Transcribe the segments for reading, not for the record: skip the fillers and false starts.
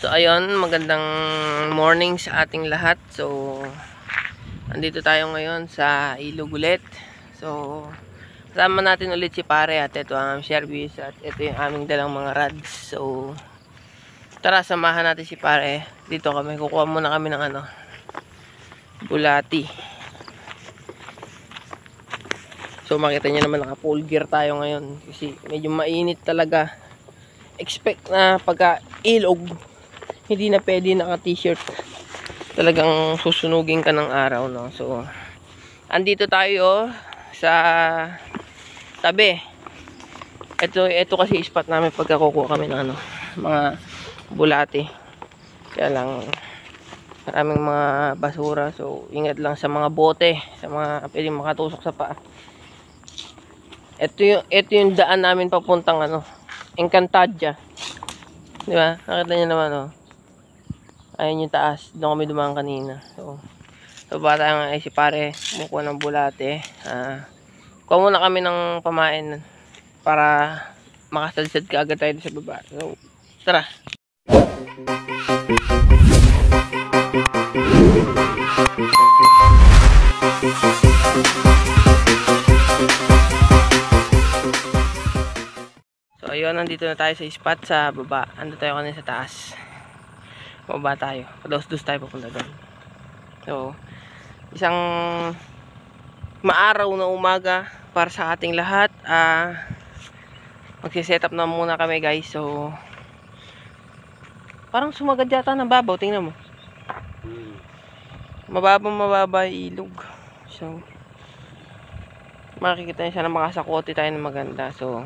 So ayun, magandang morning sa ating lahat. So andito tayo ngayon sa ilog ulit. So kasama natin ulit si pare at ito ang service at ito yung aming dalang mga rods. So tara, samahan natin si pare. Dito kami, kukuha muna kami ng bulati. So makita nyo naman, naka full gear tayo ngayon kasi medyo mainit talaga. Expect na pagka ilog hindi na pwede naka t-shirt, talagang susunugin ka ng araw, no? So andito tayo sa tabi. Ito kasi spot namin pagka kukuha kami ng mga bulati. Kaya lang maraming mga basura, so ingat lang sa mga bote, sa mga pwedeng makatusok sa paa. Ito yung daan namin papuntang Encantadia, di ba? Nakita niyo naman, oh. Ayun yung taas, doon kami dumaan kanina. So bata nga si pare kumukuha ng bulate. Kuha muna kami ng pamain para makasadsad ka agad tayo sa baba. So tara. So ayun, nandito na tayo sa spot sa baba. Ando tayo kanina sa taas. Baba tayo. Pados-dos tayo papunta doon. So isang maaraw na umaga para sa ating lahat. Magsiset up na muna kami, guys. So parang sumagad yata ng babaw. Tingnan mo. Mababa ilog. So makikita niyo, sana makasakote tayo ng maganda. So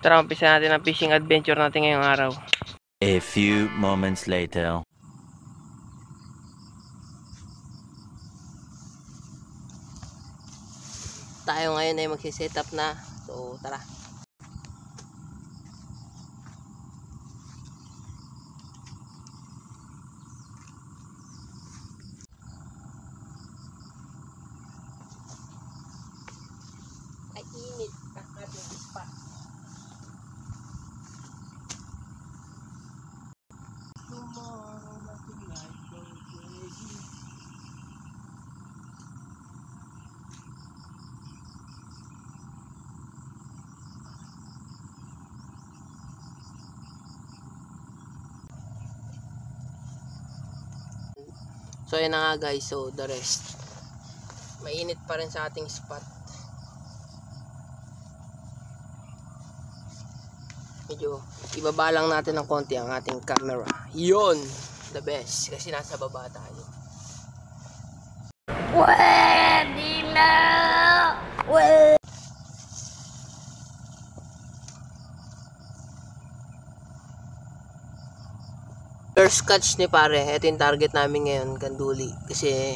tara, umpisa natin ang fishing adventure natin ngayong araw. A few moments later. Tayo ngayon ay magsiset up na. So tara. Ay, init. Kakat yung ispa. So yun na nga, guys. So the rest, mainit pa rin sa ating spot. Medyo ibaba lang natin ng konti ang ating camera. Yun, the best, kasi nasa baba tayo. Pwede na! First catch ni pare, ito yung target namin ngayon, Kanduli. Kasi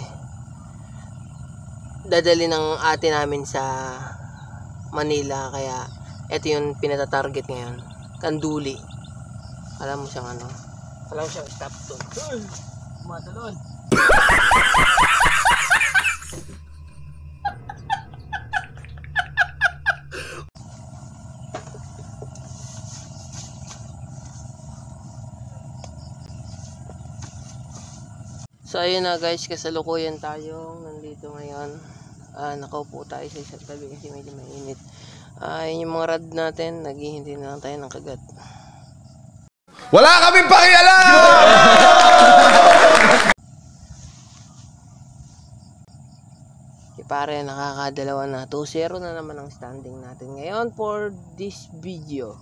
dadali ng ate namin sa Manila, kaya ito yung pinata-target ngayon, Kanduli. Alam mo siyang alam mo siyang stop to. Matalon. So ayun na, guys, kasalukuyan tayo nandito ngayon. Nakaupo tayo sa isang tabi kasi medyo mainit. Yun yung mga rad natin, naghihintay na lang tayo ng kagat. Wala kaming pakialam! Pare, nakakadalawa na. 2-0 na naman ang standing natin ngayon for this video.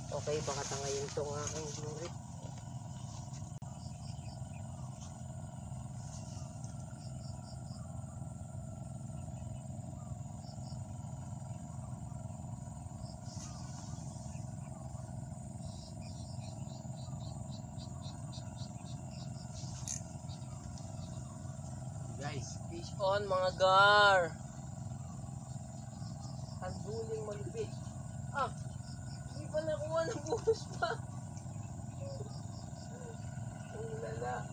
Okay, baka tangayin itong aking lurit. Guys, fish on mga gar. Ang duling malupit. Hindi pa nakuha ng buhos pa. Ang lala.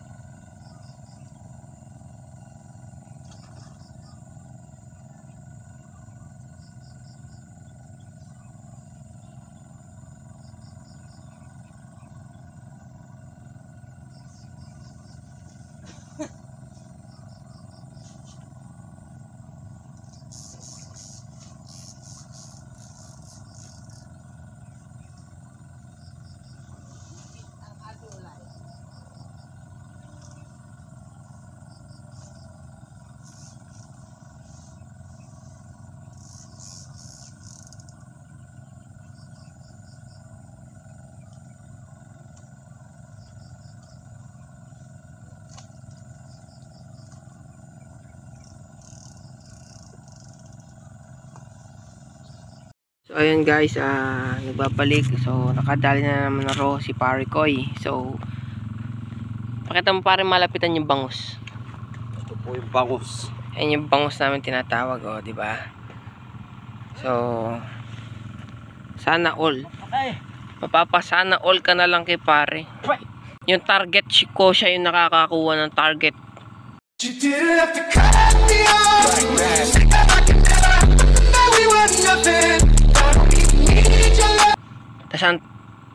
So ayun guys, nagbabalik. So nakadali na naman na raw si Pare Koy. So pakita mo pare malapitan yung bangus. Ito po yung bangus. Ayan yung bangus namin tinatawag, oh, di ba? So sana all. Mapapasana all ka na lang kay pare. Yung target ko, siya yung nakakakuha ng target. Tapos ang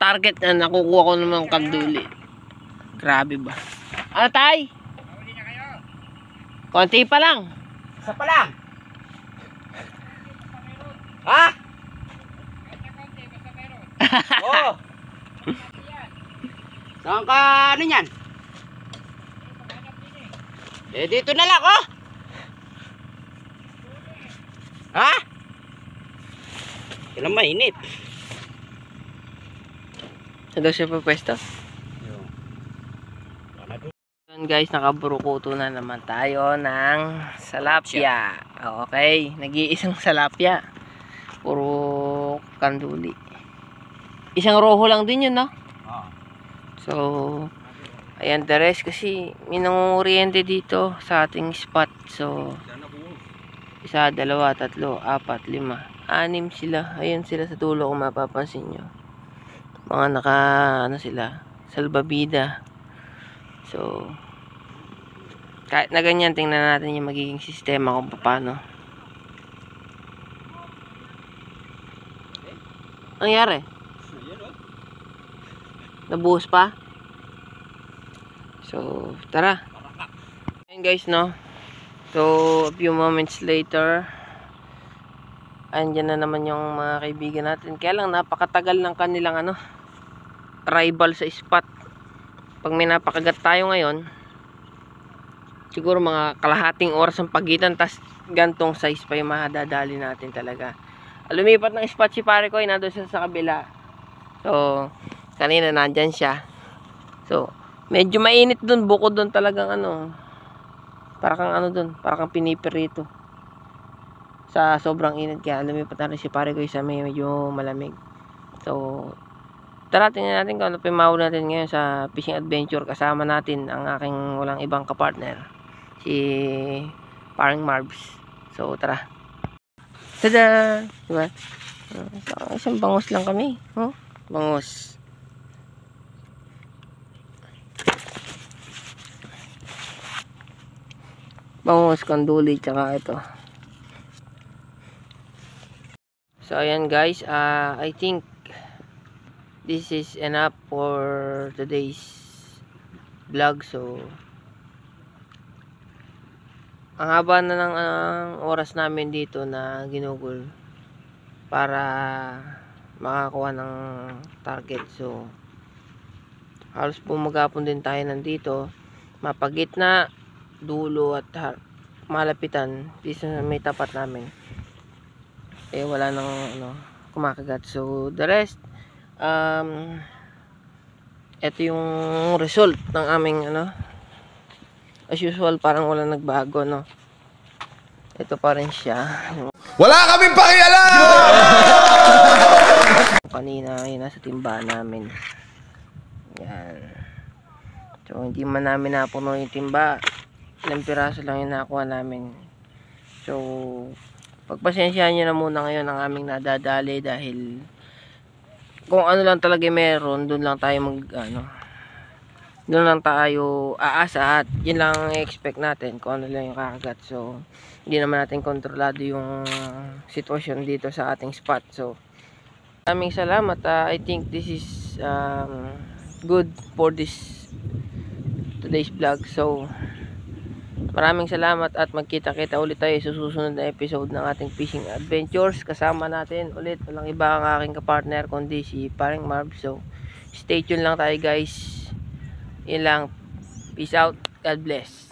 target na nakukuha ko naman ng kanduli. Grabe ba? Ano tay? Konti pa lang. Isa pa lang. Ha? Oo. Saan ka ano yan? Eh dito na lang oh. Ha? Kailan mainit? Saan daw siya pa pwesto? Yun guys, nakaburukuto na naman tayo ng salapya. Okay, nag-iisang salapya. Puro kanduli. Isang roho lang din yun, no? So, ayan the rest kasi may nangunguriente dito sa ating spot. So, 1, 2, 3, 4, 5, 6 sila. Ayan sila sa dulo kung mapapansin nyo. Mga naka, ano sila, salbabida. So, kahit na ganyan, tingnan natin yung magiging sistema kung paano. Ang nangyari? Nabuhos pa? So, tara. Ayan guys, no? So, a few moments later, andyan na naman yung mga kaibigan natin. Kaya lang, napakatagal ng kanilang, arrival sa spot. Pag may napakagat tayo ngayon, siguro mga kalahating oras ang pagitan, tas gantong size pa yung madadali natin talaga. Lumipat ng spot si Pare Koy, nandun siya sa kabila. So, kanina nandyan siya. So, medyo mainit dun, bukod dun talagang parang dun, parang pinipirito. Sa sobrang init, kaya lumipat na rin si Pare Koy sa medyo malamig. So, tara, tingnan natin kung ano pimaw natin ngayon sa fishing adventure. Kasama natin ang aking walang ibang kapartner, si Paring Marbs. So, tara. Tada! Diba? Isang bangus lang kami. Oh, bangus. Bangus, kanduli, tsaka ito. So, ayan guys. I think this is enough for today's vlog. So, ang haba na ng oras namin dito na ginugol para makakuha ng target. So, halos pumagapon din tayo nandito. Mapagitna, dulo at malapitan. Dito na may tapat namin. Eh, wala nang kumakagat. So, the rest, ito yung result ng aming as usual, parang wala nagbago, no? Ito pa rin siya. Wala kaming pakialam! Kanina, yun, nasa timba namin. Yan. So, hindi man namin napuno yung timba. Ilang piraso lang yung nakuha namin. So, pagpasensyahan nyo na muna ngayon ang aming nadadali dahil kung ano lang talaga meron, doon lang tayo doon lang tayo aasa at yun lang i-expect natin kung ano lang yung kakagat. So, hindi naman natin kontrolado yung sitwasyon dito sa ating spot. So, maraming salamat. I think this is good for today's vlog. So, maraming salamat at magkita-kita ulit tayo sa susunod na episode ng ating fishing adventures. Kasama natin ulit, walang iba ang aking kapartner kundi si Paring Marv. So, stay tuned lang tayo guys. Yun lang. Peace out. God bless.